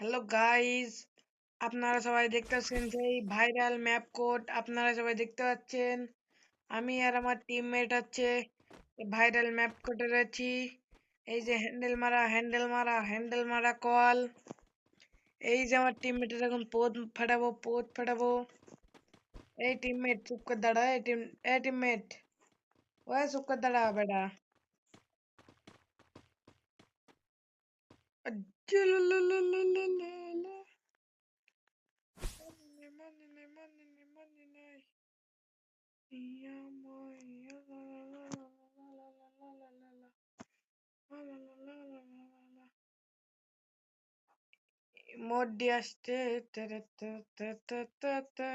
Hello guys, আপনারা সবাই দেখতেছেন সেই ভাইরাল ম্যাপ কোড। আপনারা সবাই দেখতে পাচ্ছেন আমি আর আমার টিমমেট আছে ভাইরাল ম্যাপ কোডে আছি। এই যে হ্যান্ডেল মারা কল। এই যে আমার টিমমেটের এখন পোদ ফাটাবো। এই টিমমেট চুপ করে দাঁড়া। এই টিমমেট ওই চুপ করে দাঁড়া বেটা। মানি নাই। ইয়া মই ইয়া লা লা লা লা লা লা লা লা লা লা লা লা লা লা লা লা লা লা। মোড দিয়ে আসছে। তে তে তে তে তে তে।